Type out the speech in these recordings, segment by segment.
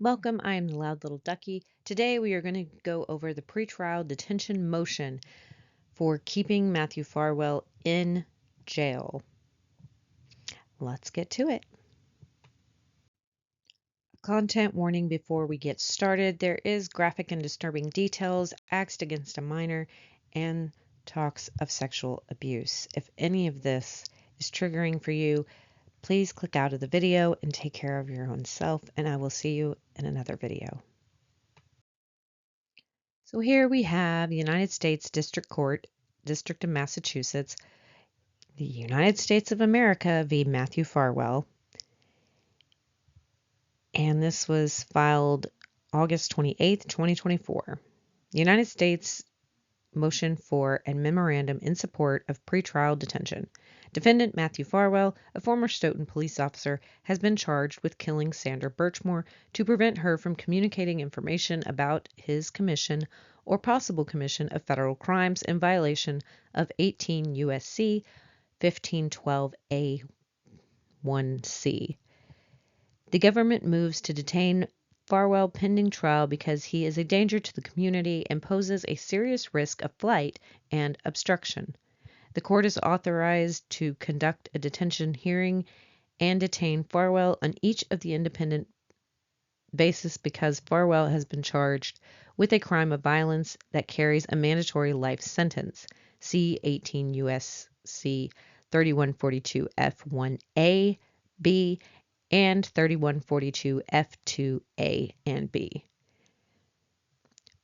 Welcome, I am the Loud Little Ducky. Today we are going to go over the pretrial detention motion for keeping Matthew Farwell in jail. Let's get to it. Content warning before we get started. There is graphic and disturbing details, acts against a minor, and talks of sexual abuse. If any of this is triggering for you, please click out of the video and take care of your own self, and I will see you in another video. So here we have the United States District Court, District of Massachusetts, the United States of America v. Matthew Farwell. And this was filed August 28th, 2024. The United States motion for a memorandum in support of pretrial detention. Defendant Matthew Farwell, a former Stoughton police officer, has been charged with killing Sandra Birchmore to prevent her from communicating information about his commission or possible commission of federal crimes in violation of 18 U.S.C. 1512A1C. The government moves to detain Farwell pending trial because he is a danger to the community and poses a serious risk of flight and obstruction. The court is authorized to conduct a detention hearing and detain Farwell on each of the independent basis because Farwell has been charged with a crime of violence that carries a mandatory life sentence. See 18 U.S.C. 3142 F1A, B, and 3142 F2A and B.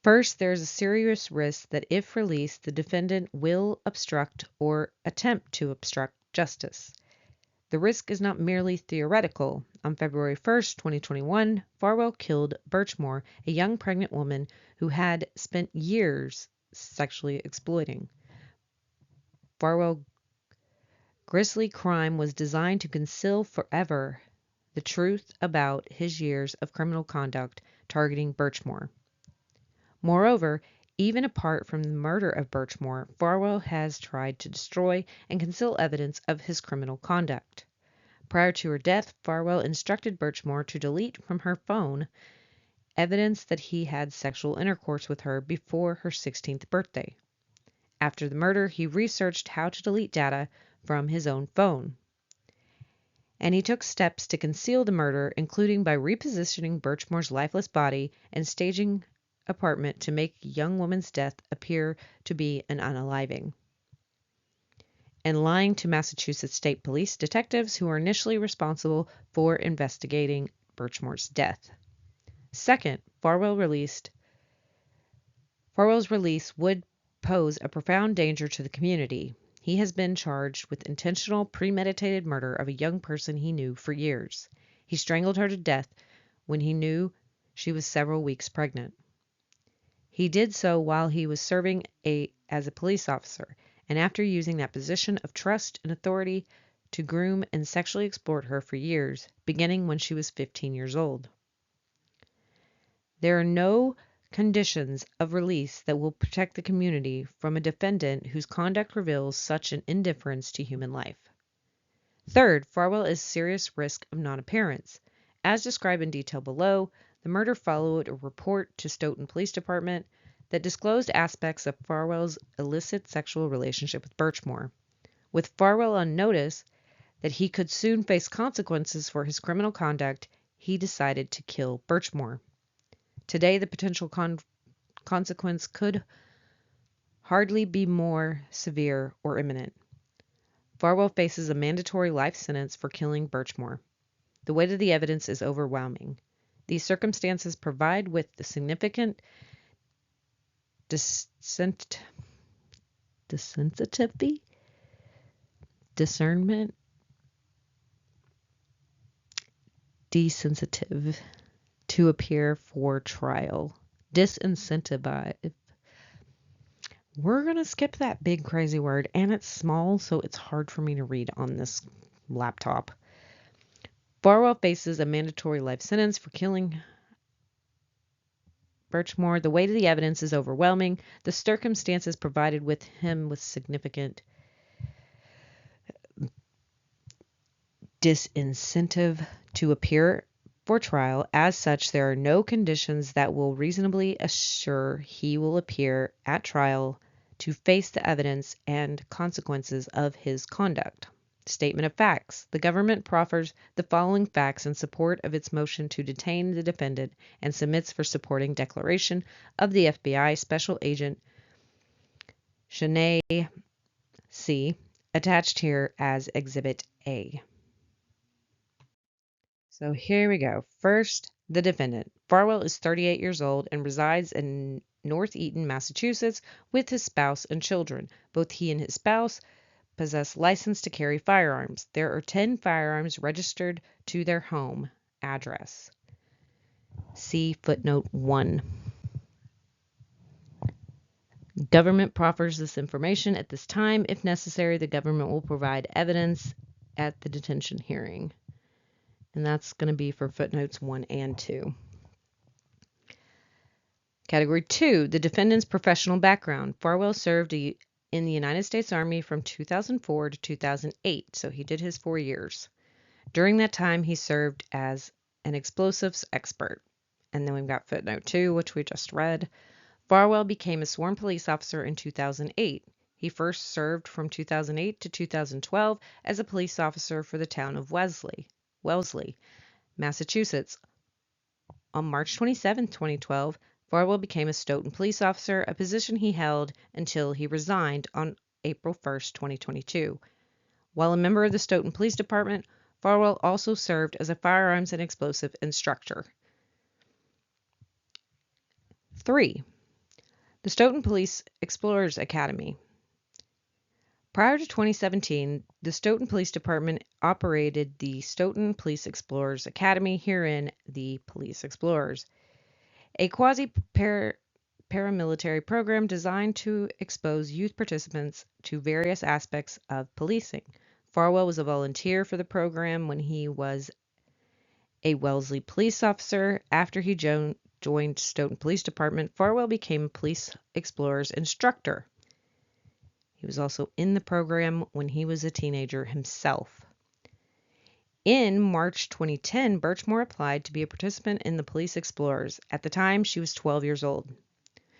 First, there is a serious risk that if released, the defendant will obstruct or attempt to obstruct justice. The risk is not merely theoretical. On February 1st, 2021, Farwell killed Birchmore, a young pregnant woman who had spent years sexually exploiting. Farwell's grisly crime was designed to conceal forever the truth about his years of criminal conduct targeting Birchmore. Moreover, even apart from the murder of Birchmore, Farwell has tried to destroy and conceal evidence of his criminal conduct. Prior to her death, Farwell instructed Birchmore to delete from her phone evidence that he had sexual intercourse with her before her 16th birthday. After the murder, he researched how to delete data from his own phone. And he took steps to conceal the murder, including by repositioning Birchmore's lifeless body and staging apartment to make a young woman's death appear to be an unaliving, and lying to Massachusetts State Police detectives who were initially responsible for investigating Birchmore's death. Second, Farwell's release would pose a profound danger to the community. He has been charged with intentional, premeditated murder of a young person he knew for years. He strangled her to death when he knew she was several weeks pregnant. He did so while he was serving as a police officer, and after using that position of trust and authority to groom and sexually exploit her for years, beginning when she was 15 years old. There are no conditions of release that will protect the community from a defendant whose conduct reveals such an indifference to human life. Third, Farwell is serious risk of non-appearance. As described in detail below, the murder followed a report to Stoughton Police Department that disclosed aspects of Farwell's illicit sexual relationship with Birchmore. With Farwell on notice that he could soon face consequences for his criminal conduct, he decided to kill Birchmore. Today, the potential consequence could hardly be more severe or imminent. Farwell faces a mandatory life sentence for killing Birchmore. The weight of the evidence is overwhelming. These circumstances provide with the significant discernment desensitive to appear for trial. Disincentive. We're going to skip that big crazy word, and it's small, so it's hard for me to read on this laptop. Farwell faces a mandatory life sentence for killing Birchmore. The weight of the evidence is overwhelming. The circumstances provided with him with significant disincentive to appear for trial. As such, there are no conditions that will reasonably assure he will appear at trial to face the evidence and consequences of his conduct. Statement of facts. The government proffers the following facts in support of its motion to detain the defendant and submits for supporting declaration of the FBI Special Agent Shanae C., attached here as Exhibit A. So here we go. First, the defendant. Farwell is 38 years old and resides in North Eaton, Massachusetts, with his spouse and children. Both he and his spouse possess license to carry firearms. There are 10 firearms registered to their home address. See footnote 1. Government proffers this information at this time. If necessary, the government will provide evidence at the detention hearing. And that's going to be for footnotes 1 and 2. Category 2, the defendant's professional background. Farwell served in the United States Army from 2004 to 2008, so he did his 4 years. During that time, he served as an explosives expert. And then we've got footnote 2, which we just read. Farwell became a sworn police officer in 2008. He first served from 2008 to 2012 as a police officer for the town of Wellesley, Massachusetts. On March 27, 2012, Farwell became a Stoughton police officer, a position he held until he resigned on April 1, 2022. While a member of the Stoughton Police Department, Farwell also served as a firearms and explosive instructor. 3. The Stoughton Police Explorers Academy. Prior to 2017, the Stoughton Police Department operated the Stoughton Police Explorers Academy, herein the Police Explorers, a quasi-paramilitary program designed to expose youth participants to various aspects of policing. Farwell was a volunteer for the program when he was a Wellesley police officer. After he joined Stoughton Police Department, Farwell became a Police Explorers instructor. He was also in the program when he was a teenager himself. In March 2010, Birchmore applied to be a participant in the Police Explorers. At the time, she was 12 years old.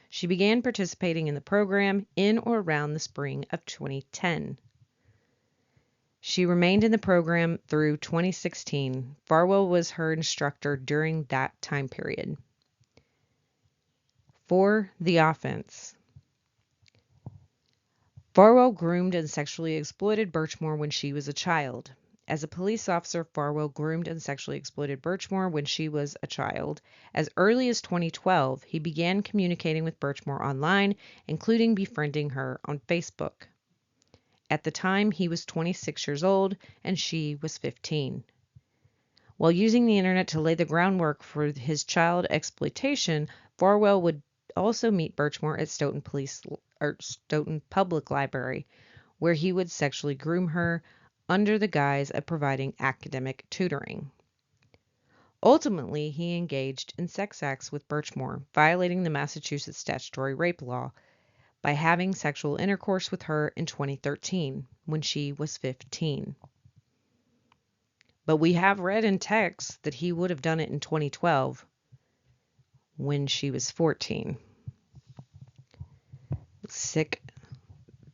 She began participating in the program in or around the spring of 2010. She remained in the program through 2016. Farwell was her instructor during that time period. For the offense. Farwell groomed and sexually exploited Birchmore when she was a child. As a police officer, Farwell groomed and sexually exploited Birchmore when she was a child. As early as 2012, he began communicating with Birchmore online, including befriending her on Facebook. At the time, he was 26 years old and she was 15. While using the internet to lay the groundwork for his child exploitation, Farwell would also meet Birchmore at Stoughton Public Library, where he would sexually groom her under the guise of providing academic tutoring. Ultimately, he engaged in sex acts with Birchmore, violating the Massachusetts statutory rape law by having sexual intercourse with her in 2013 when she was 15. But we have read in text that he would have done it in 2012 when she was 14. Sick,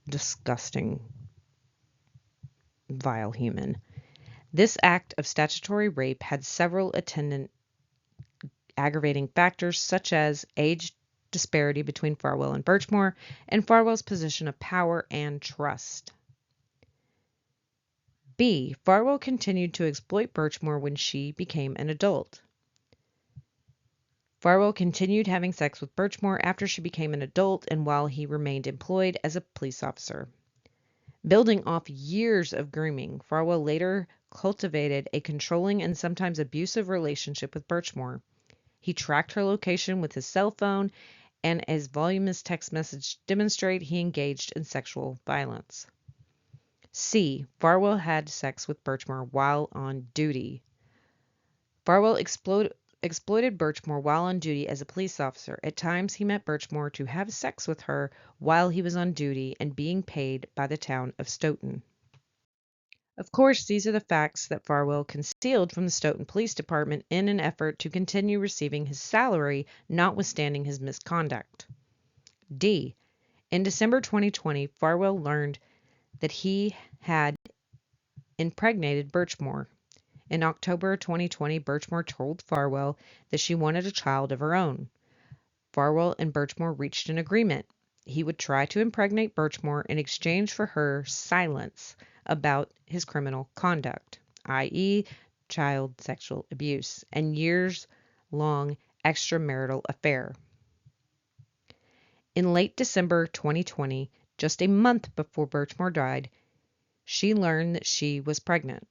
disgusting, vile human. This act of statutory rape had several attendant aggravating factors, such as age disparity between Farwell and Birchmore, and Farwell's position of power and trust. B. Farwell continued to exploit Birchmore when she became an adult. Farwell continued having sex with Birchmore after she became an adult and while he remained employed as a police officer. Building off years of grooming, Farwell later cultivated a controlling and sometimes abusive relationship with Birchmore. He tracked her location with his cell phone, and as voluminous text messages demonstrate, he engaged in sexual violence. C. Farwell had sex with Birchmore while on duty. Farwell exploited Birchmore while on duty as a police officer. At times, he met Birchmore to have sex with her while he was on duty and being paid by the town of Stoughton. Of course, these are the facts that Farwell concealed from the Stoughton Police Department in an effort to continue receiving his salary, notwithstanding his misconduct. D. In December 2020, Farwell learned that he had impregnated Birchmore. In October 2020, Birchmore told Farwell that she wanted a child of her own. Farwell and Birchmore reached an agreement. He would try to impregnate Birchmore in exchange for her silence about his criminal conduct, i.e., child sexual abuse, and years-long extramarital affair. In late December 2020, just a month before Birchmore died, she learned that she was pregnant.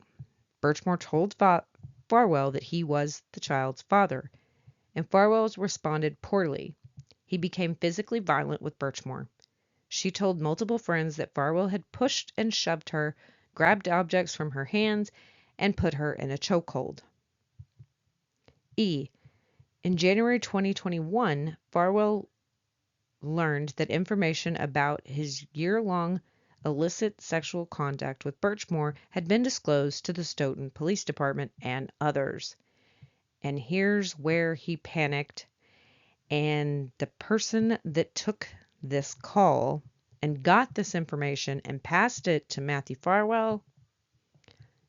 Birchmore told Farwell that he was the child's father, and Farwell responded poorly. He became physically violent with Birchmore. She told multiple friends that Farwell had pushed and shoved her, grabbed objects from her hands, and put her in a chokehold. E. In January 2021, Farwell learned that information about his year-long illicit sexual contact with Birchmore had been disclosed to the Stoughton Police Department and others. And here's where he panicked. And the person that took this call and got this information and passed it to Matthew Farwell,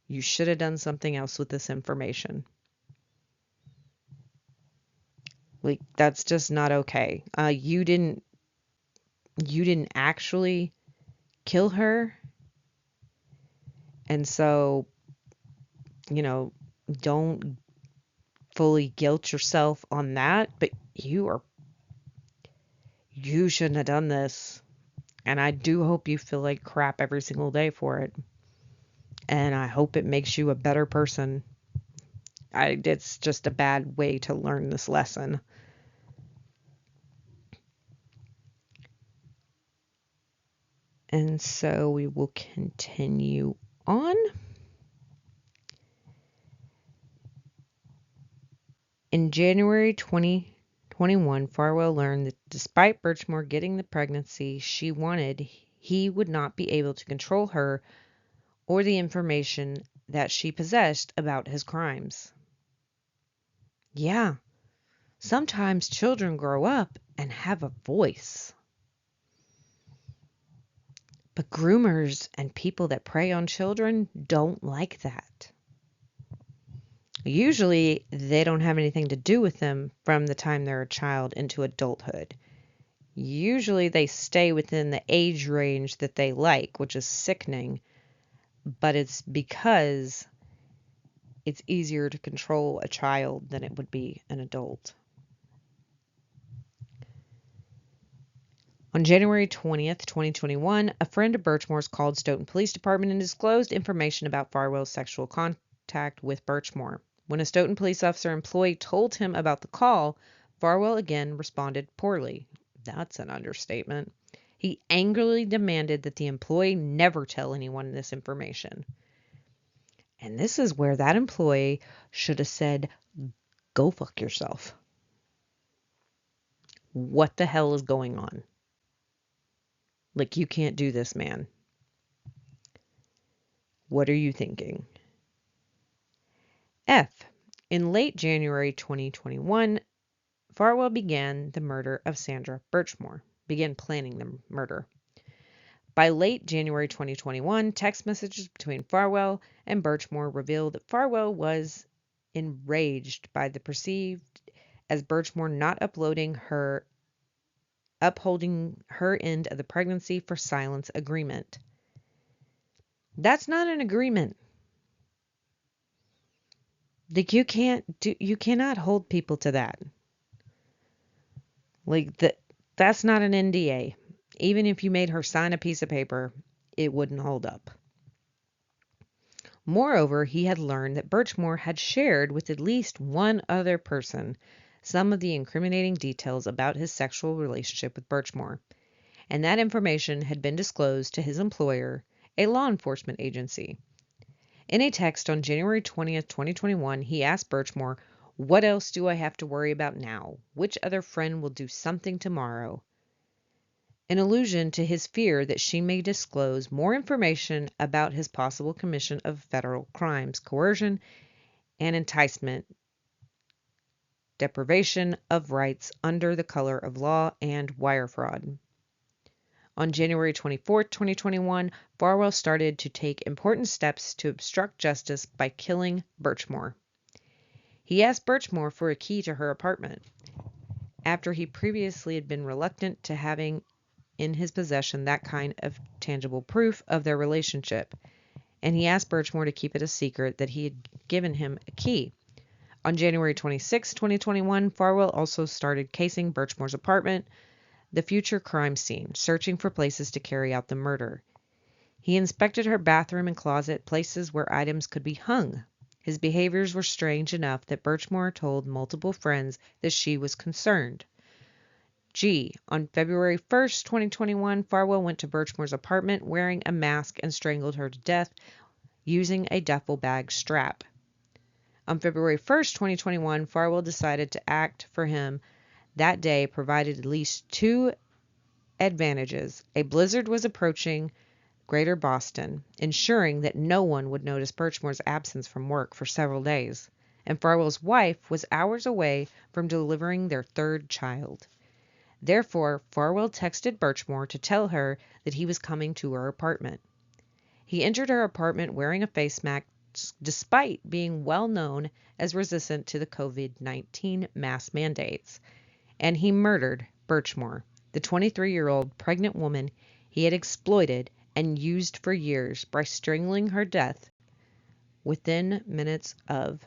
you should have done something else with this information. Like, that's just not okay. You didn't actually kill her. And so, don't fully guilt yourself on that, but you shouldn't have done this. And I do hope you feel like crap every single day for it. And I hope it makes you a better person. It's just a bad way to learn this lesson. And so we will continue on. In January 2021, Farwell learned that despite Birchmore getting the pregnancy she wanted, he would not be able to control her or the information that she possessed about his crimes. Yeah, sometimes children grow up and have a voice. But groomers and people that prey on children don't like that. Usually, they don't have anything to do with them from the time they're a child into adulthood. Usually, they stay within the age range that they like, which is sickening, but it's because it's easier to control a child than it would be an adult. On January 20th, 2021, a friend of Birchmore's called Stoughton Police Department and disclosed information about Farwell's sexual contact with Birchmore. When a Stoughton police officer employee told him about the call, Farwell again responded poorly. That's an understatement. He angrily demanded that the employee never tell anyone this information. And this is where that employee should have said, "Go fuck yourself." What the hell is going on? Like, you can't do this, man. What are you thinking? F. In late January 2021, Farwell began the murder of Sandra Birchmore. Began planning the murder. By late January 2021, text messages between Farwell and Birchmore revealed that Farwell was enraged by the perceived as Birchmore not upholding her end of the pregnancy for silence agreement. That's not an agreement. Like, you cannot hold people to that. Like, that's not an NDA. Even if you made her sign a piece of paper, it wouldn't hold up. Moreover, he had learned that Birchmore had shared with at least one other person some of the incriminating details about his sexual relationship with Birchmore, and that information had been disclosed to his employer, a law enforcement agency. In a text on January 20th, 2021, he asked Birchmore, "What else do I have to worry about now? Which other friend will do something tomorrow?" in allusion to his fear that she may disclose more information about his possible commission of federal crimes, coercion and enticement, deprivation of rights under the color of law, and wire fraud. On January 24, 2021, Farwell started to take important steps to obstruct justice by killing Birchmore. He asked Birchmore for a key to her apartment, after he previously had been reluctant to having in his possession that kind of tangible proof of their relationship, and he asked Birchmore to keep it a secret that he had given him a key. On January 26, 2021, Farwell also started casing Birchmore's apartment, the future crime scene, searching for places to carry out the murder. He inspected her bathroom and closet, places where items could be hung. His behaviors were strange enough that Birchmore told multiple friends that she was concerned. On February 1st, 2021, Farwell went to Birchmore's apartment wearing a mask and strangled her to death using a duffel bag strap. On February 1st, 2021, Farwell decided to act for him that day provided at least two advantages. A blizzard was approaching Greater Boston, ensuring that no one would notice Birchmore's absence from work for several days, and Farwell's wife was hours away from delivering their third child. Therefore, Farwell texted Birchmore to tell her that he was coming to her apartment. He entered her apartment wearing a face mask despite being well known as resistant to the COVID-19 mask mandates, and he murdered Birchmore, the 23-year-old pregnant woman he had exploited and used for years, by strangling her death within minutes of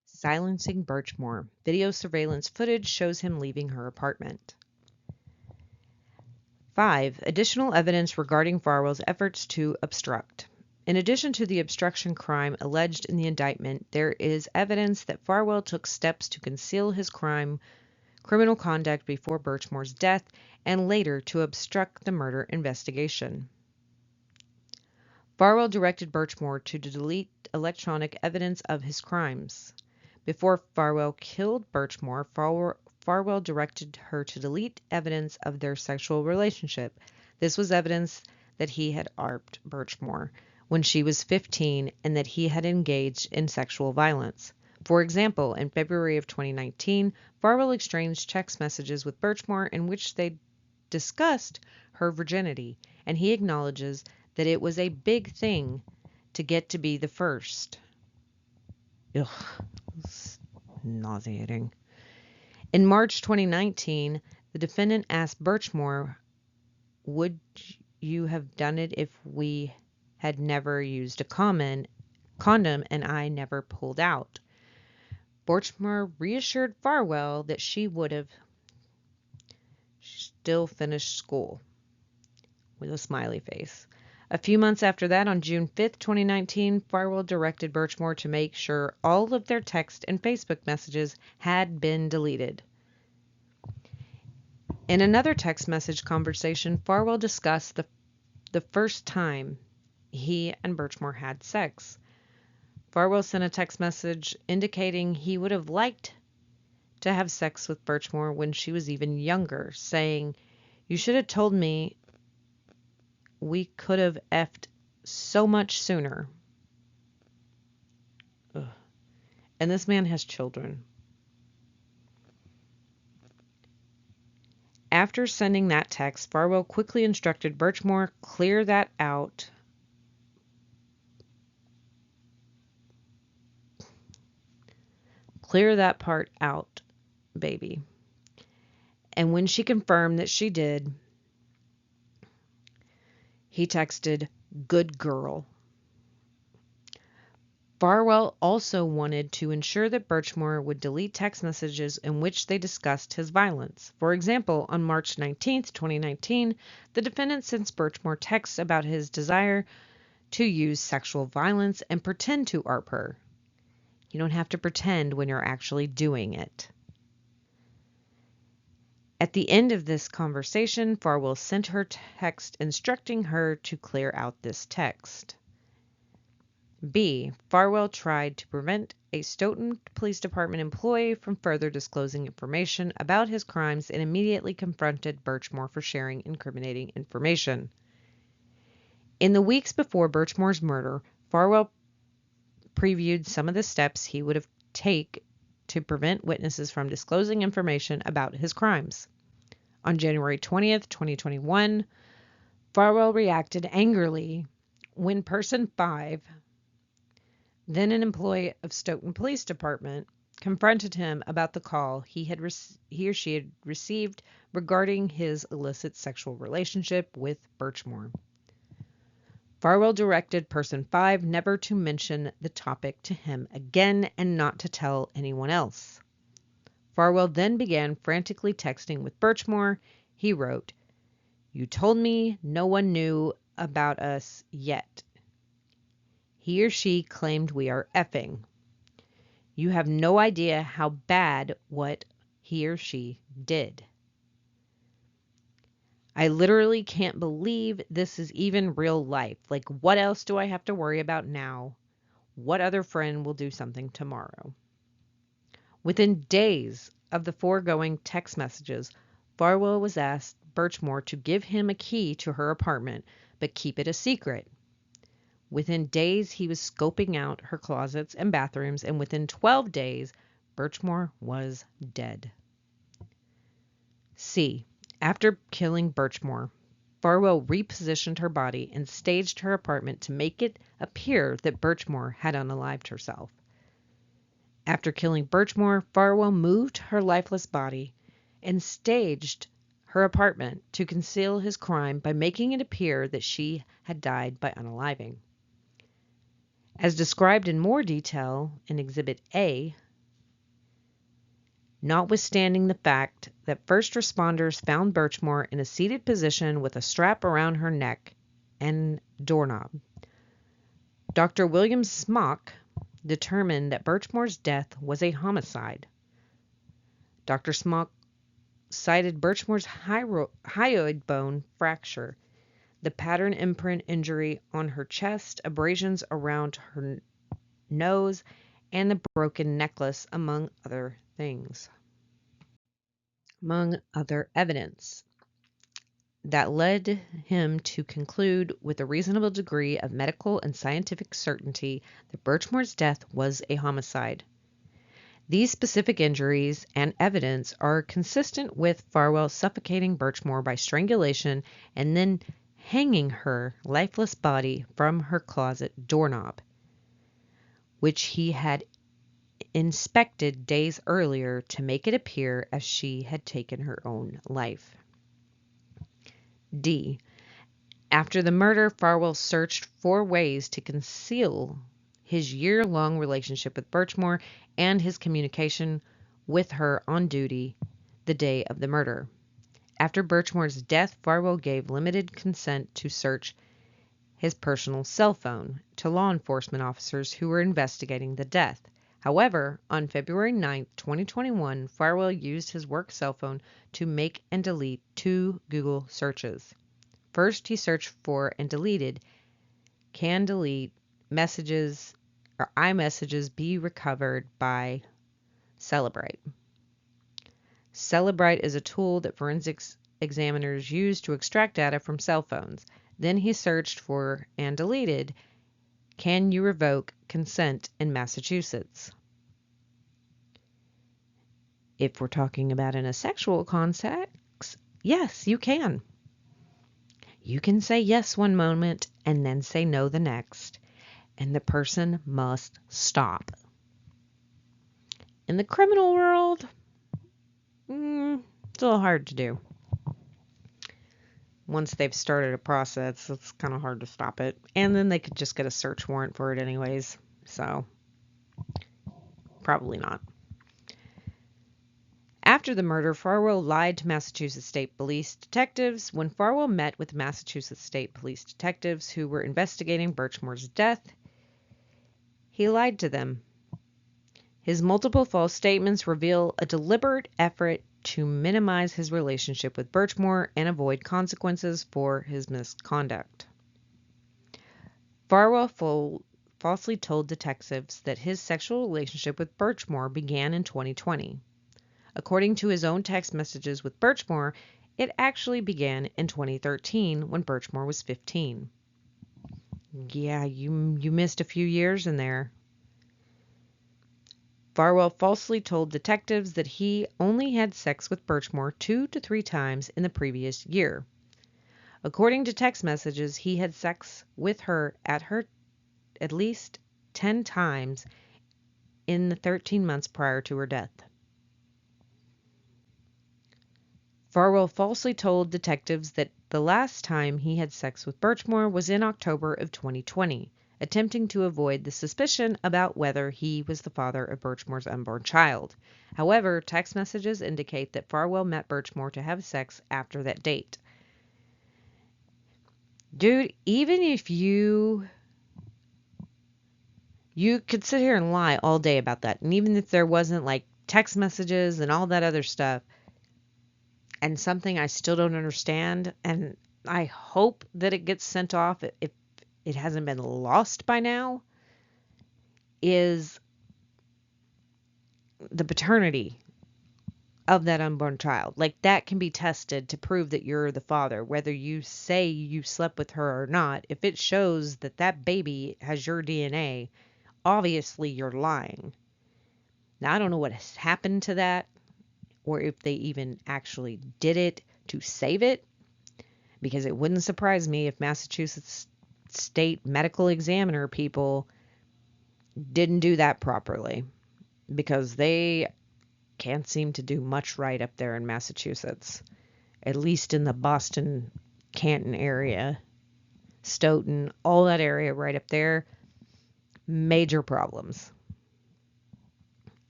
silencing Birchmore. Video surveillance footage shows him leaving her apartment. 5. Additional evidence regarding Farwell's efforts to obstruct. In addition to the obstruction crime alleged in the indictment, there is evidence that Farwell took steps to conceal his criminal conduct before Birchmore's death and later to obstruct the murder investigation. Farwell directed Birchmore to delete electronic evidence of his crimes. Before Farwell killed Birchmore, Farwell directed her to delete evidence of their sexual relationship. This was evidence that he had raped Birchmore when she was 15 and that he had engaged in sexual violence. For example, in February of 2019, Farwell exchanged text messages with Birchmore in which they discussed her virginity, and he acknowledges that it was a big thing to get to be the first. Ugh, it's nauseating. In March 2019, the defendant asked Birchmore, "Would you have done it if we had never used a condom and I never pulled out?" Birchmore reassured Farwell that she would have still finished school, with a smiley face. A few months after that, on June 5th, 2019, Farwell directed Birchmore to make sure all of their text and Facebook messages had been deleted. In another text message conversation, Farwell discussed the first time he and Birchmore had sex. Farwell sent a text message indicating he would have liked to have sex with Birchmore when she was even younger, saying, "You should have told me. We could have effed so much sooner." Ugh. And this man has children. After sending that text, Farwell quickly instructed Birchmore, "Clear that out. Clear that part out, baby." And when she confirmed that she did, he texted, "Good girl." Farwell also wanted to ensure that Birchmore would delete text messages in which they discussed his violence. For example, on March 19th, 2019, the defendant sends Birchmore texts about his desire to use sexual violence and pretend to rape her. You don't have to pretend when you're actually doing it. At the end of this conversation, Farwell sent her text instructing her to clear out this text. Farwell tried to prevent a Stoughton Police Department employee from further disclosing information about his crimes and immediately confronted Birchmore for sharing incriminating information. In the weeks before Birchmore's murder, Farwell previewed some of the steps he would have taken to prevent witnesses from disclosing information about his crimes. On January 20th, 2021, Farwell reacted angrily when Person 5, then an employee of Stoughton Police Department, confronted him about the call he or she had received regarding his illicit sexual relationship with Birchmore. Farwell directed Person 5 never to mention the topic to him again and not to tell anyone else. Farwell then began frantically texting with Birchmore. He wrote, "You told me no one knew about us yet. He or she claimed we are effing. You have no idea how bad what he or she did. I literally can't believe this is even real life. Like, what else do I have to worry about now? What other friend will do something tomorrow?" Within days of the foregoing text messages, Farwell was asked Birchmore to give him a key to her apartment, but keep it a secret. Within days, he was scoping out her closets and bathrooms, and within 12 days, Birchmore was dead. C. After killing Birchmore, Farwell repositioned her body and staged her apartment to make it appear that Birchmore had unalived herself. After killing Birchmore, Farwell moved her lifeless body and staged her apartment to conceal his crime by making it appear that she had died by unaliving. As described in more detail in Exhibit A, notwithstanding the fact that first responders found Birchmore in a seated position with a strap around her neck and doorknob, Dr. William Smock determined that Birchmore's death was a homicide. Dr. Smock cited Birchmore's hyoid bone fracture, the pattern imprint injury on her chest, abrasions around her nose, and the broken necklace, among other things. Among other evidence that led him to conclude with a reasonable degree of medical and scientific certainty that Birchmore's death was a homicide. These specific injuries and evidence are consistent with Farwell suffocating Birchmore by strangulation and then hanging her lifeless body from her closet doorknob, which he had inspected days earlier to make it appear as she had taken her own life. D. After the murder, Farwell searched for ways to conceal his year-long relationship with Birchmore and his communication with her on duty the day of the murder. After Birchmore's death, Farwell gave limited consent to search his personal cell phone to law enforcement officers who were investigating the death. However, on February 9, 2021, Farwell used his work cell phone to make and delete 2 Google searches. First, he searched for and deleted, "Can delete messages or iMessages be recovered by Celebrite?" Celebrite is a tool that forensics examiners use to extract data from cell phones. Then he searched for and deleted, "Can you revoke consent in Massachusetts?" If we're talking about in a sexual context, yes, you can. You can say yes one moment and then say no the next, and the person must stop. In the criminal world, it's a little hard to do. Once they've started a process, it's kind of hard to stop it. And then they could just get a search warrant for it anyways. So, probably not. After the murder, Farwell lied to Massachusetts State Police detectives. When Farwell met with the Massachusetts State Police detectives who were investigating Birchmore's death, he lied to them. His multiple false statements reveal a deliberate effort to minimize his relationship with Birchmore and avoid consequences for his misconduct. Farwell falsely told detectives that his sexual relationship with Birchmore began in 2020. According to his own text messages with Birchmore, it actually began in 2013 when Birchmore was 15. Yeah, you missed a few years in there. Farwell falsely told detectives that he only had sex with Birchmore 2 to 3 times in the previous year. According to text messages, he had sex with her at least 10 times in the 13 months prior to her death. Farwell falsely told detectives that the last time he had sex with Birchmore was in October of 2020, attempting to avoid the suspicion about whether he was the father of Birchmore's unborn child. However, text messages indicate that Farwell met Birchmore to have sex after that date. Dude, even if you could sit here and lie all day about that, and even if there wasn't like text messages and all that other stuff, and something I still don't understand, and I hope that it gets sent off if it hasn't been lost by now, is the paternity of that unborn child. Like, that can be tested to prove that you're the father, whether you say you slept with her or not. If it shows that that baby has your DNA, obviously you're lying. Now, I don't know what has happened to that, or if they even actually did it to save it, because it wouldn't surprise me if Massachusetts State Medical Examiner people didn't do that properly, because they can't seem to do much right up there in Massachusetts, at least in the Boston, Canton area, Stoughton, all that area right up there, major problems.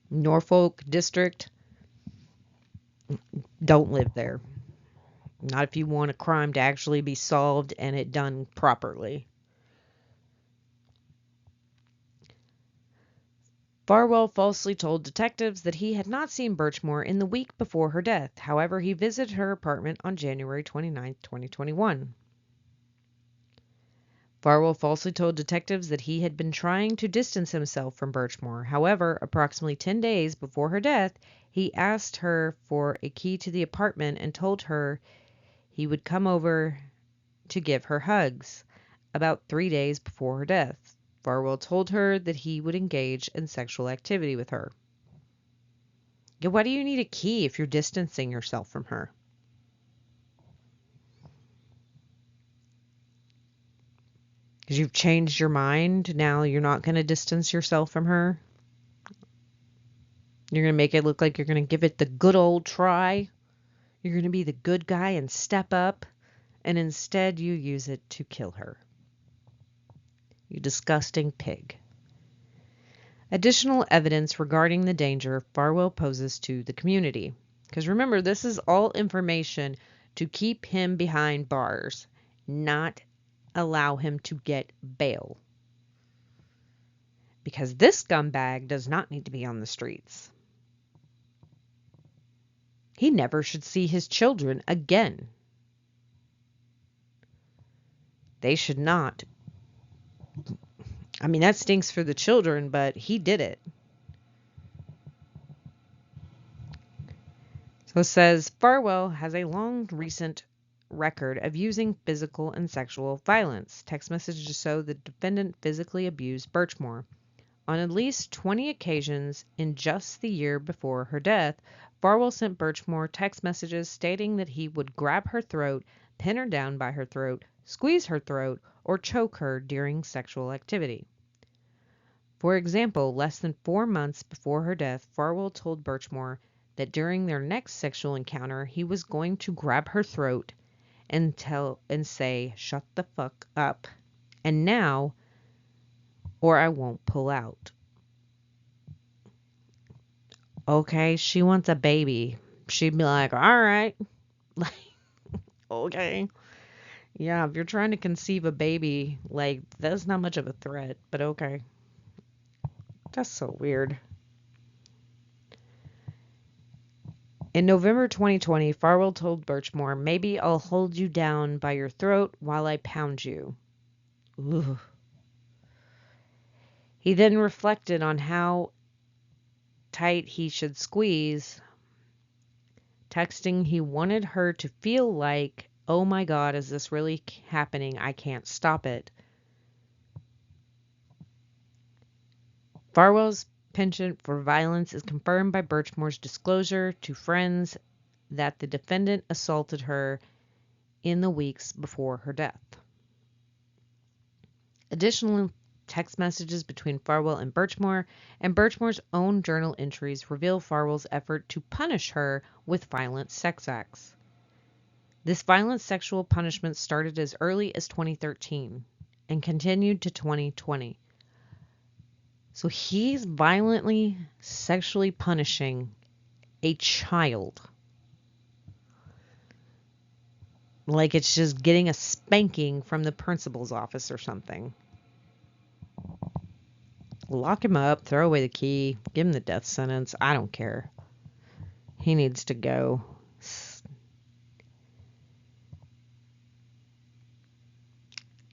Norfolk District, don't live there. Not if you want a crime to actually be solved and it done properly. Farwell falsely told detectives that he had not seen Birchmore in the week before her death. However, he visited her apartment on January 29, 2021. Farwell falsely told detectives that he had been trying to distance himself from Birchmore. However, approximately 10 days before her death, he asked her for a key to the apartment and told her he would come over to give her hugs. About 3 days before her death, Farwell told her that he would engage in sexual activity with her. Yeah, why do you need a key if you're distancing yourself from her? Because you've changed your mind. Now you're not going to distance yourself from her. You're going to make it look like you're going to give it the good old try. You're going to be the good guy and step up. And instead you use it to kill her. You disgusting pig. Additional evidence regarding the danger Farwell poses to the community. Because remember, this is all information to keep him behind bars, not allow him to get bail. Because this scumbag does not need to be on the streets. He never should see his children again. They should not. I mean, that stinks for the children, but he did it. So it says, Farwell has a long recent record of using physical and sexual violence. Text messages show the defendant physically abused Birchmore. On at least 20 occasions in just the year before her death, Farwell sent Birchmore text messages stating that he would grab her throat, pin her down by her throat, squeeze her throat, or choke her during sexual activity. For example, less than 4 months before her death, Farwell told Birchmore that during their next sexual encounter, he was going to grab her throat and say, "Shut the fuck up. And now, or I won't pull out." Okay, she wants a baby. She'd be like, all right. Like, okay. Yeah, if you're trying to conceive a baby, like, that's not much of a threat, but okay. That's so weird. In November 2020, Farwell told Birchmore, "Maybe I'll hold you down by your throat while I pound you." Ooh. He then reflected on how tight he should squeeze, texting he wanted her to feel like, oh my God, is this really happening? I can't stop it. Farwell's penchant for violence is confirmed by Birchmore's disclosure to friends that the defendant assaulted her in the weeks before her death. Additional text messages between Farwell and Birchmore's own journal entries reveal Farwell's effort to punish her with violent sex acts. This violent sexual punishment started as early as 2013 and continued to 2020. So he's violently sexually punishing a child. Like it's just getting a spanking from the principal's office or something. Lock him up, throw away the key, give him the death sentence. I don't care. He needs to go.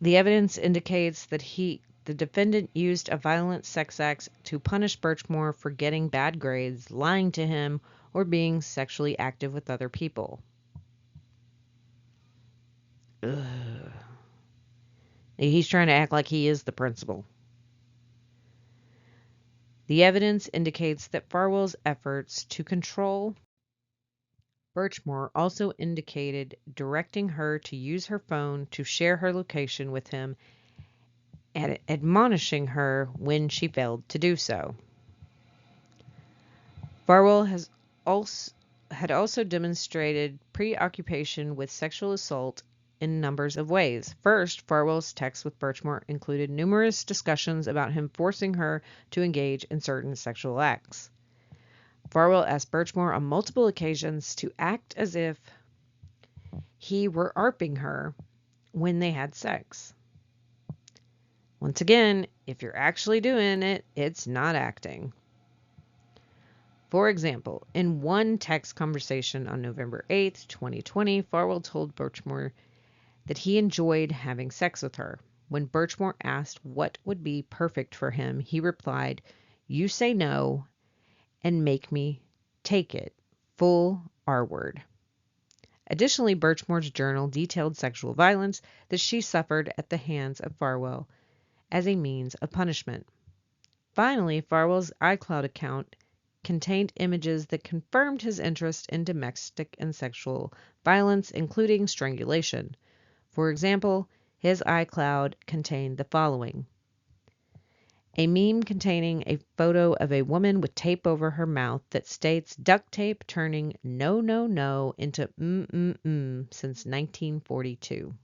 The evidence indicates that the defendant used a violent sex act to punish Birchmore for getting bad grades, lying to him, or being sexually active with other people. Ugh. He's trying to act like he is the principal. The evidence indicates that Farwell's efforts to control Birchmore also indicated directing her to use her phone to share her location with him and admonishing her when she failed to do so. Farwell had also demonstrated preoccupation with sexual assault in numbers of ways. First, Farwell's texts with Birchmore included numerous discussions about him forcing her to engage in certain sexual acts. Farwell asked Birchmore on multiple occasions to act as if he were ARPing her when they had sex. Once again, if you're actually doing it, it's not acting. For example, in one text conversation on November 8th, 2020, Farwell told Birchmore that he enjoyed having sex with her. When Birchmore asked what would be perfect for him, he replied, "You say no and make me take it." Full R word. Additionally, Birchmore's journal detailed sexual violence that she suffered at the hands of Farwell as a means of punishment. Finally, Farwell's iCloud account contained images that confirmed his interest in domestic and sexual violence, including strangulation. For example, his iCloud contained the following: a meme containing a photo of a woman with tape over her mouth that states duct tape turning no, no, no into since 1942.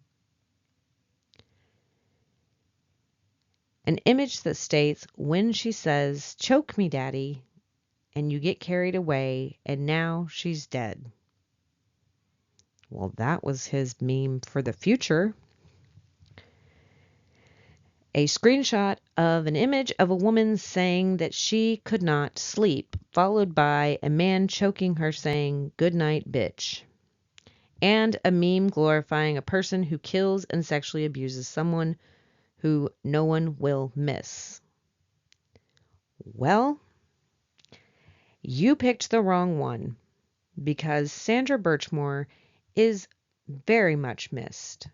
An image that states when she says, "Choke me, daddy," and you get carried away, and now she's dead. Well, that was his meme for the future. A screenshot of an image of a woman saying that she could not sleep, followed by a man choking her saying, "Good night, bitch." And a meme glorifying a person who kills and sexually abuses someone who no one will miss. Well, you picked the wrong one, because Sandra Birchmore is very much missed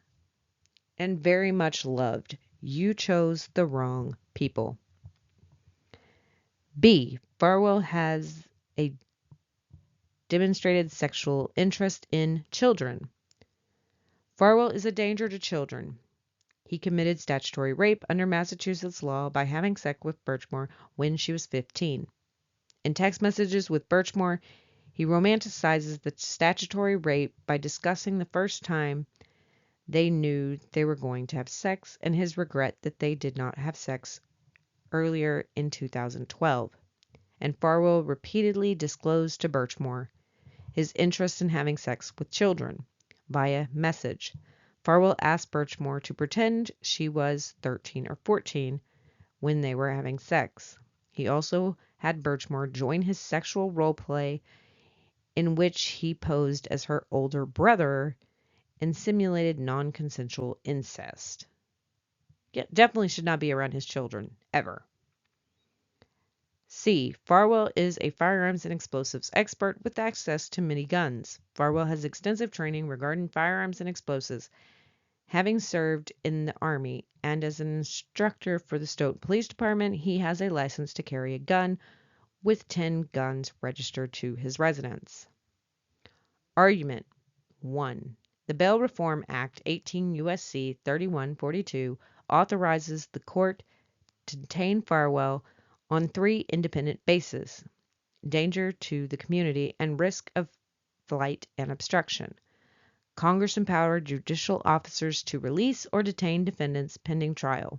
and very much loved. You chose the wrong people. B. Farwell has a demonstrated sexual interest in children. Farwell is a danger to children. He committed statutory rape under Massachusetts law by having sex with Birchmore when she was 15. In text messages with Birchmore, he romanticizes the statutory rape by discussing the first time they knew they were going to have sex and his regret that they did not have sex earlier in 2012. And Farwell repeatedly disclosed to Birchmore his interest in having sex with children via message. Farwell asked Birchmore to pretend she was 13 or 14 when they were having sex. He also had Birchmore join his sexual role play in which he posed as her older brother and simulated non-consensual incest. Yeah, definitely should not be around his children, ever. C. Farwell is a firearms and explosives expert with access to many guns. Farwell has extensive training regarding firearms and explosives, having served in the Army and as an instructor for the Stoughton Police Department. He has a license to carry a gun with 10 guns registered to his residence. Argument 1. The Bail Reform Act 18 U.S.C. 3142 authorizes the court to detain Farwell on 3 independent bases: danger to the community and risk of flight and obstruction. Congress empowered judicial officers to release or detain defendants pending trial.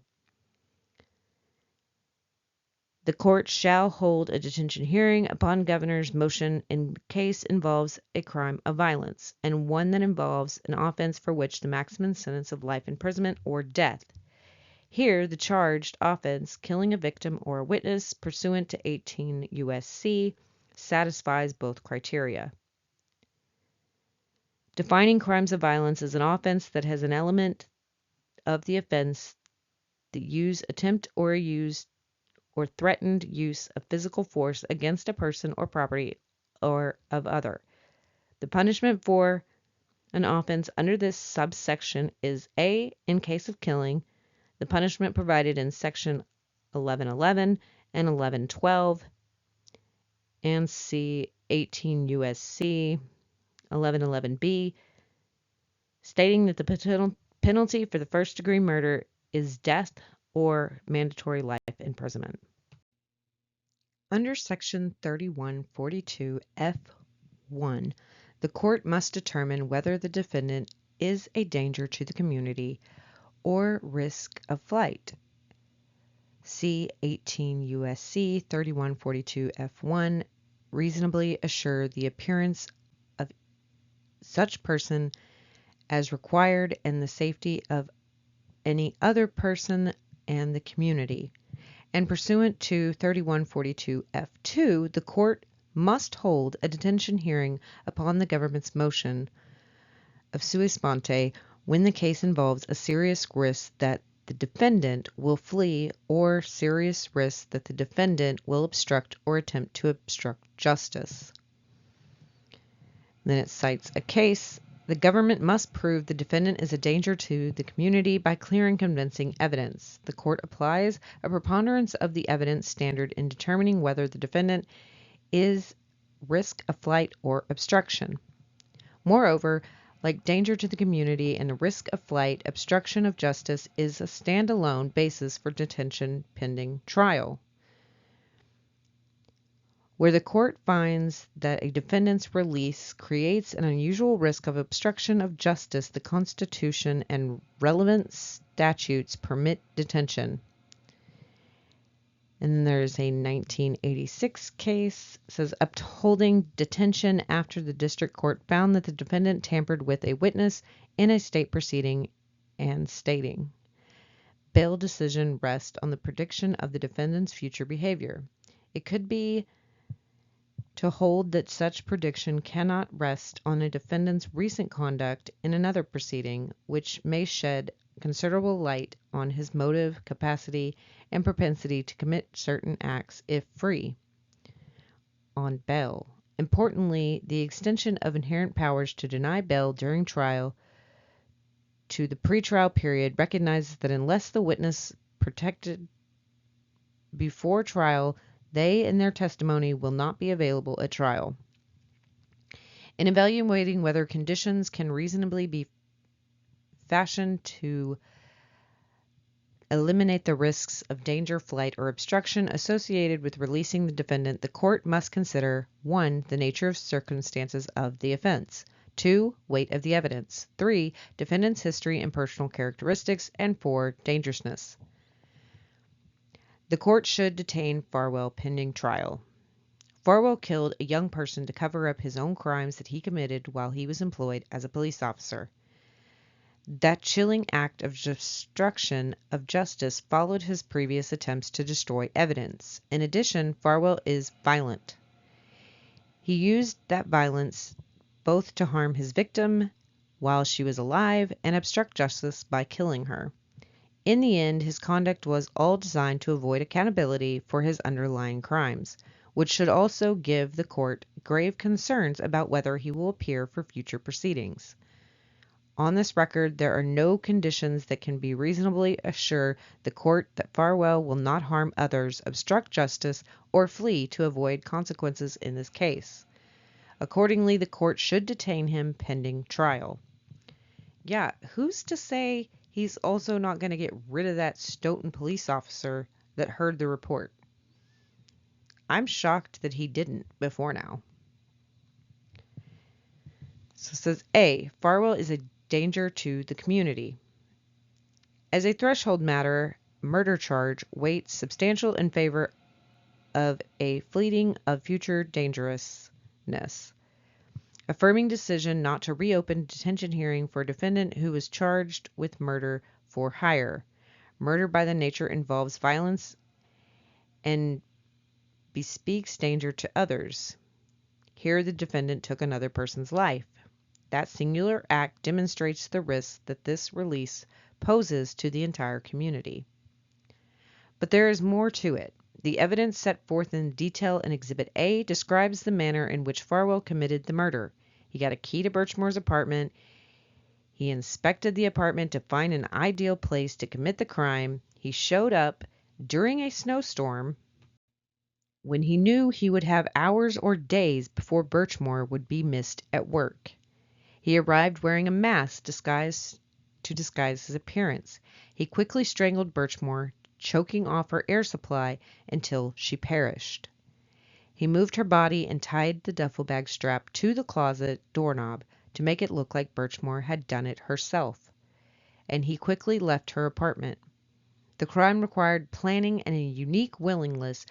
The court shall hold a detention hearing upon governor's motion in case involves a crime of violence and one that involves an offense for which the maximum sentence of life imprisonment or death. Here, the charged offense, killing a victim or a witness pursuant to 18 U.S.C., satisfies both criteria. Defining crimes of violence as an offense that has an element of the offense the use, attempt, or threatened use of physical force against a person or property or of other. The punishment for an offense under this subsection is A. In case of killing, the punishment provided in section 1111 and 1112, and C. 18 U.S.C. 1111b, stating that the penalty for the first-degree murder is death or mandatory life imprisonment. Under Section 3142F1, the court must determine whether the defendant is a danger to the community or risk of flight. See 18 U.S.C. 3142F1, reasonably assure the appearance of such person as required and the safety of any other person and the community. And pursuant to 3142F2, the court must hold a detention hearing upon the government's motion of sua sponte when the case involves a serious risk that the defendant will flee or serious risk that the defendant will obstruct or attempt to obstruct justice. Then it cites a case. The government must prove the defendant is a danger to the community by clear and convincing evidence. The court applies a preponderance of the evidence standard in determining whether the defendant is risk of flight or obstruction. Moreover, like danger to the community and the risk of flight, obstruction of justice is a standalone basis for detention pending trial. Where the court finds that a defendant's release creates an unusual risk of obstruction of justice, the Constitution and relevant statutes permit detention. And then there's a 1986 case, says upholding detention after the district court found that the defendant tampered with a witness in a state proceeding and stating bail decision rests on the prediction of the defendant's future behavior. It could be to hold that such prediction cannot rest on a defendant's recent conduct in another proceeding, which may shed considerable light on his motive, capacity, and propensity to commit certain acts if free on bail. Importantly, the extension of inherent powers to deny bail during trial to the pretrial period recognizes that unless the witness protected before trial, they and their testimony will not be available at trial. In evaluating whether conditions can reasonably be fashioned to eliminate the risks of danger, flight, or obstruction associated with releasing the defendant, the court must consider 1. The nature of circumstances of the offense, 2. Weight of the evidence, 3. Defendant's history and personal characteristics, and 4. Dangerousness. The court should detain Farwell pending trial. Farwell killed a young person to cover up his own crimes that he committed while he was employed as a police officer. That chilling act of destruction of justice followed his previous attempts to destroy evidence. In addition, Farwell is violent. He used that violence both to harm his victim while she was alive and obstruct justice by killing her. In the end, his conduct was all designed to avoid accountability for his underlying crimes, which should also give the court grave concerns about whether he will appear for future proceedings. On this record, there are no conditions that can be reasonably assure the court that Farwell will not harm others, obstruct justice, or flee to avoid consequences in this case. Accordingly, the court should detain him pending trial. Yeah, who's to say he's also not going to get rid of that Stoughton police officer that heard the report? I'm shocked that he didn't before now. So it says A, Farwell is a danger to the community. As a threshold matter, murder charge weights substantial in favor of a fleeting of future dangerousness. Affirming decision not to reopen detention hearing for a defendant who was charged with murder for hire. Murder by the nature involves violence and bespeaks danger to others. Here the defendant took another person's life. That singular act demonstrates the risk that this release poses to the entire community. But there is more to it. The evidence set forth in detail in Exhibit A describes the manner in which Farwell committed the murder. He got a key to Birchmore's apartment. He inspected the apartment to find an ideal place to commit the crime. He showed up during a snowstorm when he knew he would have hours or days before Birchmore would be missed at work. He arrived wearing a mask to disguise his appearance. He quickly strangled Birchmore, choking off her air supply until she perished. He moved her body and tied the duffel bag strap to the closet doorknob to make it look like Birchmore had done it herself, and he quickly left her apartment. The crime required planning and a unique willingness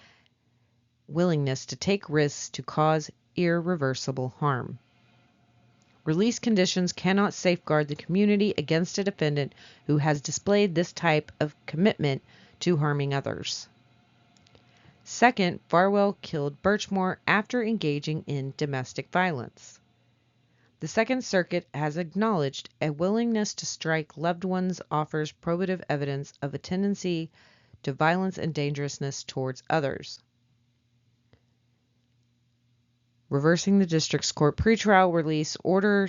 to take risks to cause irreversible harm. Release conditions cannot safeguard the community against a defendant who has displayed this type of commitment to harming others. Second, Farwell killed Birchmore after engaging in domestic violence. The Second Circuit has acknowledged a willingness to strike loved ones offers probative evidence of a tendency to violence and dangerousness towards others. Reversing the district's court pretrial release order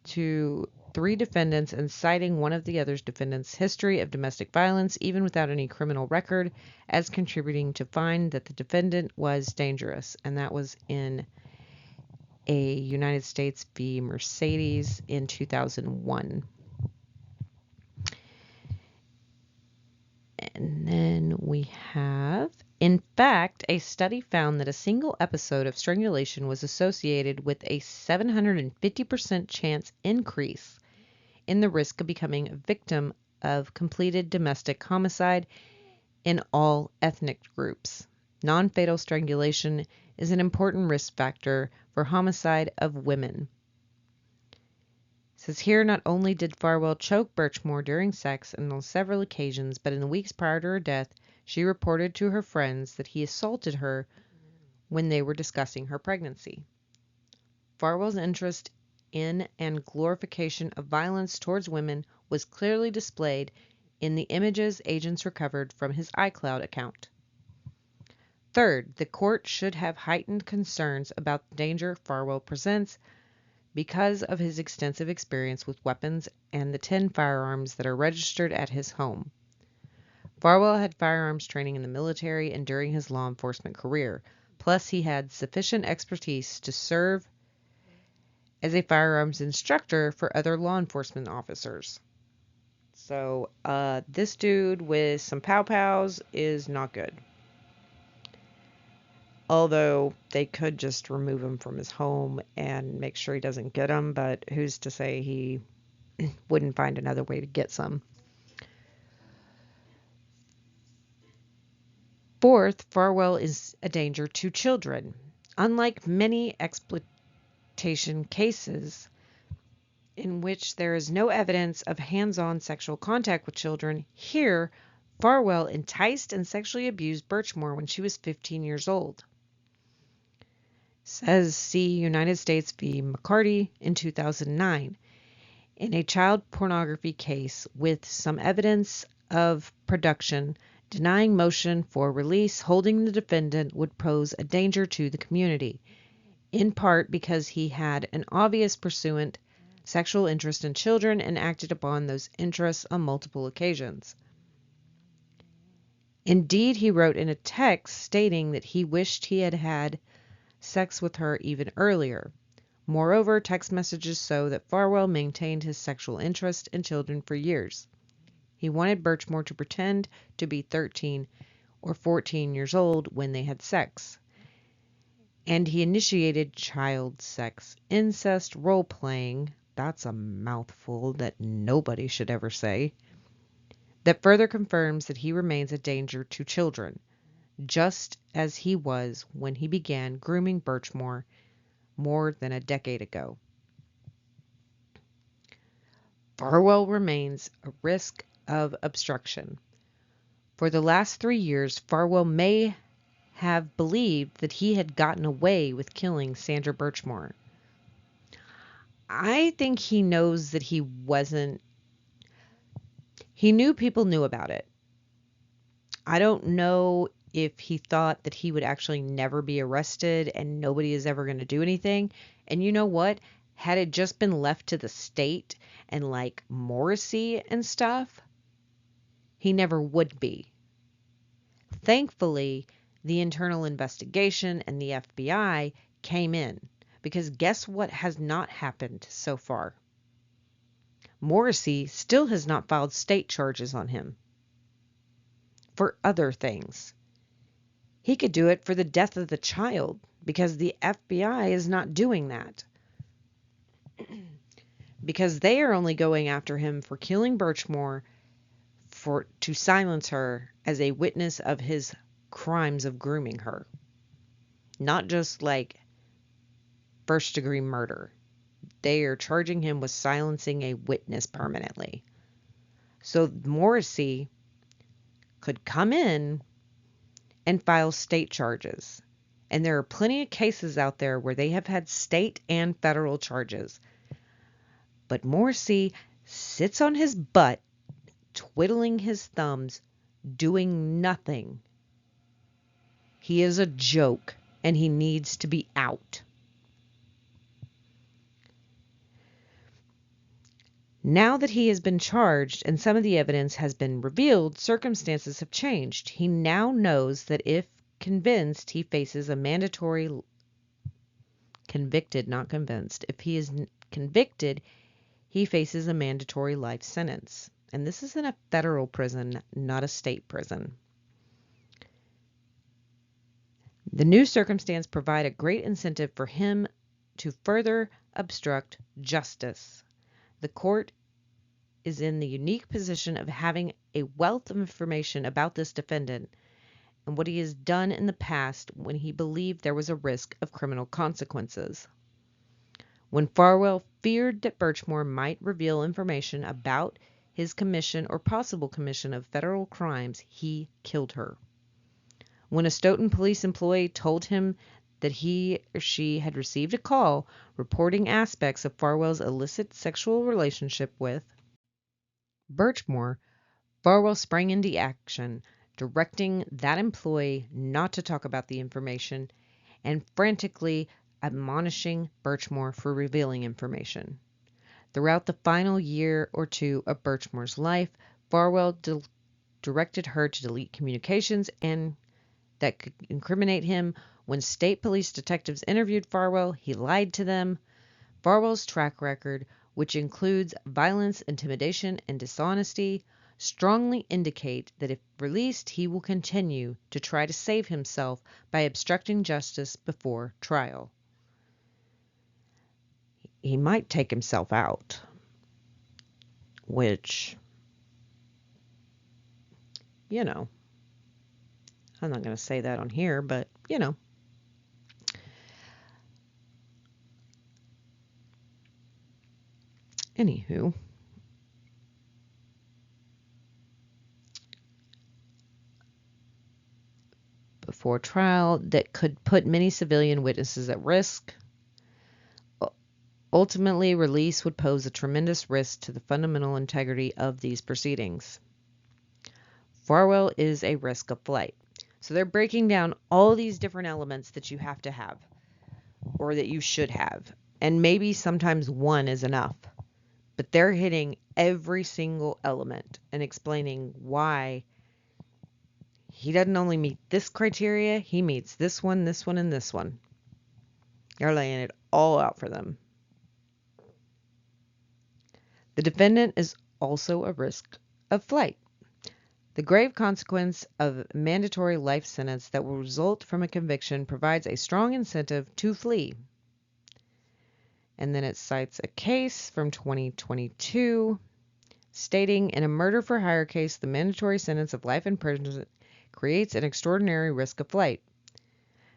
to 3 defendants and citing one of the other defendants' history of domestic violence, even without any criminal record, as contributing to find that the defendant was dangerous. And that was in a United States v. Mercedes in 2001. And then we have, in fact, a study found that a single episode of strangulation was associated with a 750% chance increase in the risk of becoming a victim of completed domestic homicide in all ethnic groups. Non-fatal strangulation is an important risk factor for homicide of women. It says here, not only did Farwell choke Birchmore during sex and on several occasions, but in the weeks prior to her death, she reported to her friends that he assaulted her when they were discussing her pregnancy. Farwell's interest in and glorification of violence towards women was clearly displayed in the images agents recovered from his iCloud account. Third, the court should have heightened concerns about the danger Farwell presents because of his extensive experience with weapons and the 10 firearms that are registered at his home. Farwell had firearms training in the military and during his law enforcement career. Plus, he had sufficient expertise to serve as a firearms instructor for other law enforcement officers. So, this dude with some pow-pows is not good. Although they could just remove him from his home and make sure he doesn't get them, but who's to say he wouldn't find another way to get some? Fourth, Farwell is a danger to children. Unlike many exploitation cases in which there is no evidence of hands-on sexual contact with children, here Farwell enticed and sexually abused Birchmore when she was 15 years old. Says see United States v. McCarty in 2009. In a child pornography case with some evidence of production, denying motion for release, holding the defendant would pose a danger to the community, in part because he had an obvious pursuant sexual interest in children and acted upon those interests on multiple occasions. Indeed, he wrote in a text stating that he wished he had had sex with her even earlier. Moreover, text messages show that Farwell maintained his sexual interest in children for years. He wanted Birchmore to pretend to be 13 or 14 years old when they had sex. And he initiated child sex, incest, role-playing, that's a mouthful that nobody should ever say, that further confirms that he remains a danger to children, just as he was when he began grooming Birchmore more than a decade ago. Farwell remains a risk of obstruction. For the last 3 years, Farwell may have believed that he had gotten away with killing Sandra Birchmore. I think he knows that he wasn't. He knew people knew about it. I don't know if he thought that he would actually never be arrested and nobody is ever going to do anything. And you know what? Had it just been left to the state and like Morrissey and stuff, he never would be. Thankfully, the internal investigation and the FBI came in, because guess what has not happened so far? Morrissey still has not filed state charges on him for other things. He could do it for the death of the child, because the FBI is not doing that. Because they are only going after him for killing Birchmore to silence her as a witness of his crimes of grooming her. Not just like first-degree murder. They are charging him with silencing a witness permanently. So Morrissey could come in and file state charges. And there are plenty of cases out there where they have had state and federal charges. But Morrissey sits on his butt, twiddling his thumbs, doing nothing. He is a joke, and he needs to be out. Now that he has been charged and some of the evidence has been revealed, circumstances have changed. He now knows that if convinced, he faces a mandatory, convicted, not convinced. If he is convicted, he faces a mandatory life sentence. And this is in a federal prison, not a state prison. The new circumstance provide a great incentive for him to further obstruct justice. The court is in the unique position of having a wealth of information about this defendant and what he has done in the past when he believed there was a risk of criminal consequences. When Farwell feared that Birchmore might reveal information about his commission or possible commission of federal crimes, he killed her. When a Stoughton police employee told him that he or she had received a call reporting aspects of Farwell's illicit sexual relationship with Birchmore, Farwell sprang into action, directing that employee not to talk about the information and frantically admonishing Birchmore for revealing information. Throughout the final year or two of Birchmore's life, Farwell directed her to delete communications and that could incriminate him. When state police detectives interviewed Farwell, he lied to them. Farwell's track record, which includes violence, intimidation, and dishonesty, strongly indicate that if released, he will continue to try to save himself by obstructing justice before trial. He might take himself out, which, I'm not going to say that on here, but, Anywho. Before trial that could put many civilian witnesses at risk. Ultimately, release would pose a tremendous risk to the fundamental integrity of these proceedings. Farwell is a risk of flight. So they're breaking down all these different elements that you have to have, or that you should have. And maybe sometimes one is enough. But they're hitting every single element and explaining why he doesn't only meet this criteria, he meets this one, and this one. They're laying it all out for them. The defendant is also a risk of flight. The grave consequence of a mandatory life sentence that will result from a conviction provides a strong incentive to flee. And then it cites a case from 2022 stating, in a murder for hire case, the mandatory sentence of life imprisonment creates an extraordinary risk of flight.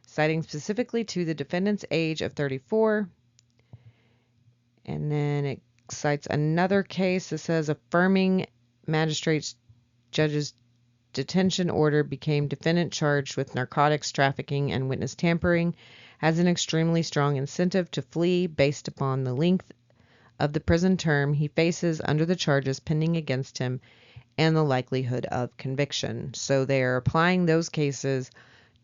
Citing specifically to the defendant's age of 34. And then it cites another case that says affirming magistrate judge's detention order became defendant charged with narcotics trafficking and witness tampering has an extremely strong incentive to flee based upon the length of the prison term he faces under the charges pending against him and the likelihood of conviction. So they are applying those cases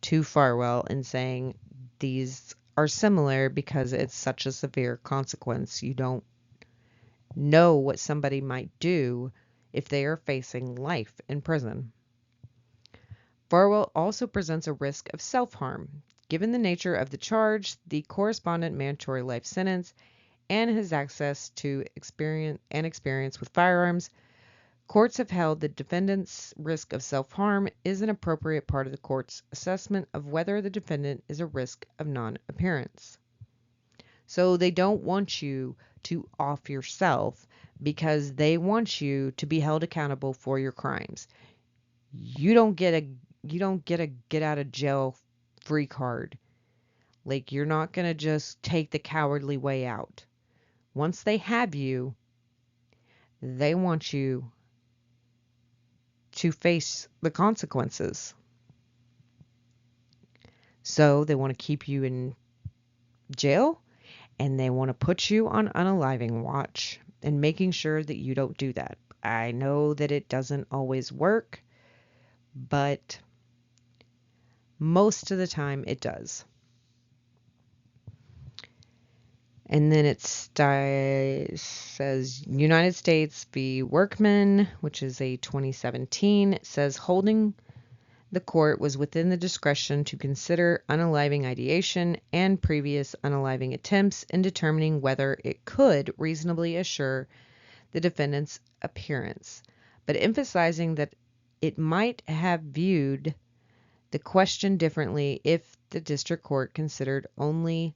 to Farwell and saying these are similar because it's such a severe consequence. You don't know what somebody might do if they are facing life in prison. Farwell also presents a risk of self-harm. Given the nature of the charge, the correspondent mandatory life sentence, and his access to experience with firearms, courts have held that defendant's risk of self-harm is an appropriate part of the court's assessment of whether the defendant is a risk of non-appearance. So they don't want you to off yourself because they want you to be held accountable for your crimes. You don't get a get out of jail free card. Like, you're not going to just take the cowardly way out. Once they have you, they want you to face the consequences. So they want to keep you in jail, and they want to put you on unaliving watch and making sure that you don't do that. I know that it doesn't always work, but most of the time it does. And then it says United States v. Workman, which is a 2017. It says holding the court was within the discretion to consider unaliving ideation and previous unaliving attempts in determining whether it could reasonably assure the defendant's appearance, but emphasizing that it might have viewed the question differently if the district court considered only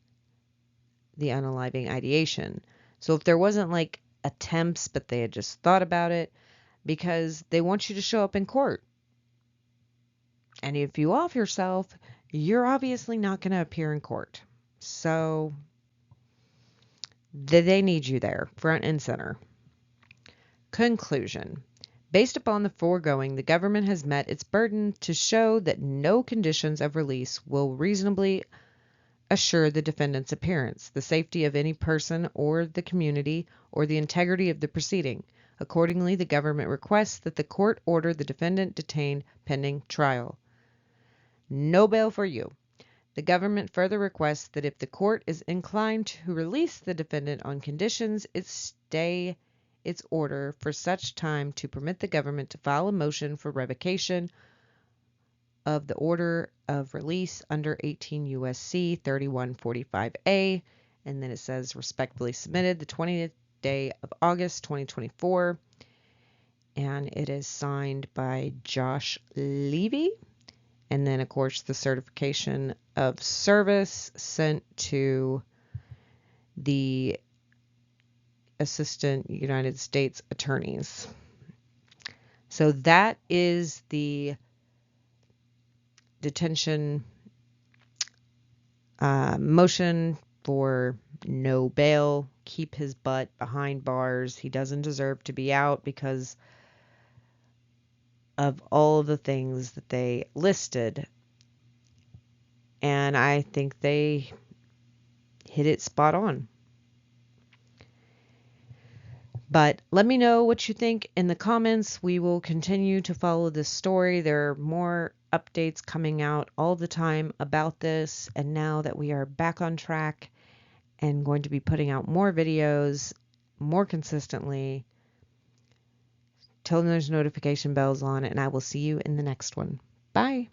the unaliving ideation. So if there wasn't like attempts, but they had just thought about it, because they want you to show up in court. And if you off yourself, you're obviously not going to appear in court. So they need you there, front and center. Conclusion. Based upon the foregoing, the government has met its burden to show that no conditions of release will reasonably assure the defendant's appearance, the safety of any person or the community, or the integrity of the proceeding. Accordingly, the government requests that the court order the defendant detained pending trial. No bail for you. The government further requests that if the court is inclined to release the defendant on conditions, it stay its order for such time to permit the government to file a motion for revocation of the order of release under 18 U.S.C. 3145A, and then it says respectfully submitted the 20th day of August 2024, and it is signed by Josh Levy, and then of course the certification of service sent to the Assistant United States Attorneys. So that is the detention motion for no bail, keep his butt behind bars. He doesn't deserve to be out because of all of the things that they listed. And I think they hit it spot on. But let me know what you think in the comments. We will continue to follow this story. There are more updates coming out all the time about this. And now that we are back on track and going to be putting out more videos more consistently, turn those notification bells on, and I will see you in the next one. Bye.